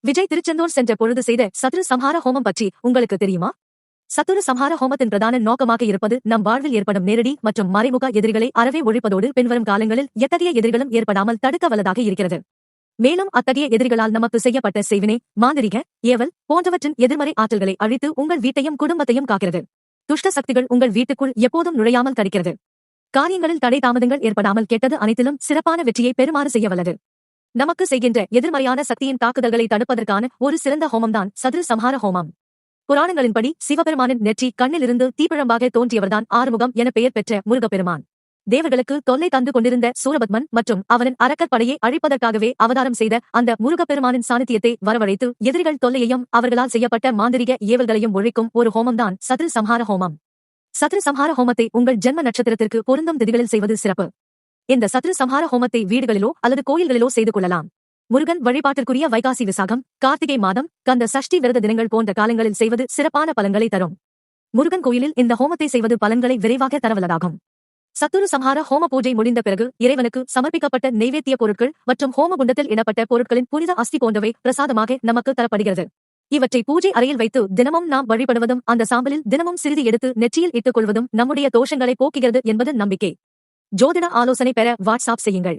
விஜய் திருச்செந்தூர் சென்ற பொழுது செய்த சத்ரு சம்ஹார ஹோமம் பற்றி உங்களுக்கு தெரியுமா? சத்ரு சம்ஹார ஹோமத்தின் பிரதான நோக்கமாக இருப்பது நம் வாழ்வில் ஏற்படும் நேரடி மற்றும் மறைமுக எதிரிகளை அறவே ஒழிப்பதோடு பின்வரும் காலங்களில் எத்தகைய எதிரிகளும் ஏற்படாமல் தடுக்க வல்லதாக இருக்கிறது. மேலும் அத்தகைய எதிரிகளால் நமக்கு செய்யப்பட்ட செய்வினை, மாந்திரிக, ஏவல் போன்றவற்றின் எதிர்மறை ஆற்றல்களை அழித்து உங்கள் வீட்டையும் குடும்பத்தையும் காக்கிறது. துஷ்ட சக்திகள் உங்கள் வீட்டுக்குள் எப்போதும் நுழையாமல் தடுக்கிறது. காரியங்களில் தடை தாமதங்கள் ஏற்படாமல் கெட்டது அனைத்திலும் சிறப்பான வெற்றியை பெறுமாறு செய்ய வல்லது. நமக்கு செய்கின்ற எதிர்மறையான சக்தியின் தாக்குதல்களை தடுப்பதற்கான ஒரு சிறந்த ஹோமம்தான் சத்ரு சம்ஹார ஹோமம். புராணங்களின்படி சிவபெருமானின் நெற்றி கண்ணிலிருந்து தீப்பிழம்பாக தோன்றியவர்தான் ஆறுமுகம் என பெயர் பெற்ற முருகப்பெருமான். தேவர்களுக்கு தொல்லை தந்து கொண்டிருந்த சூரபத்மன் மற்றும் அவனின் அரக்கற்படையை அழிப்பதற்காகவே அவதாரம் செய்த அந்த முருகப்பெருமானின் சாநித்தியத்தை வரவழைத்து எதிரிகள் தொல்லையையும் அவர்களால் செய்யப்பட்ட மாந்திரிக ஏவல்களையும் ஒழிக்கும் ஒரு ஹோமம்தான் சத்ரு சம்ஹார ஹோமம். சத்ரு சம்ஹார ஹோமத்தை உங்கள் ஜென்ம நட்சத்திரத்திற்கு பொருந்தும் திதிகளில் செய்வது சிறப்பு. இந்த சத்ரு சம்ஹார ஹோமத்தை வீடுகளிலோ அல்லது கோயில்களிலோ செய்து கொள்ளலாம். முருகன் வழிபாட்டிற்குரிய வைகாசி விசாகம், கார்த்திகை மாதம், கந்த சஷ்டி விரத தினங்கள் போன்ற காலங்களில் செய்வது சிறப்பான பலன்களை தரும். முருகன் கோயிலில் இந்த ஹோமத்தை செய்வது பலன்களை விரைவாக தரவல்லதாகும். சத்ரு சம்ஹார ஹோம பூஜை முடிந்த பிறகு இறைவனுக்கு சமர்ப்பிக்கப்பட்ட நெய்வேத்திய பொருட்கள் மற்றும் ஹோமகுண்டத்தில் இடப்பட்ட பொருட்களின் புனித அஸ்தி போன்றவை பிரசாதமாக நமக்கு தரப்படுகிறது. இவற்றை பூஜை அறையில் வைத்து தினமும் நாம் வழிபடுவதும் அந்த சாம்பலில் தினமும் சிறிது எடுத்து நெற்றியில் இட்டுக் கொள்வதும் நம்முடைய தோஷங்களை போக்குகிறது என்பது நம்பிக்கை. ஜோதிட ஆலோசனை பெற வாட்ஸ்அப் செய்யுங்கள்.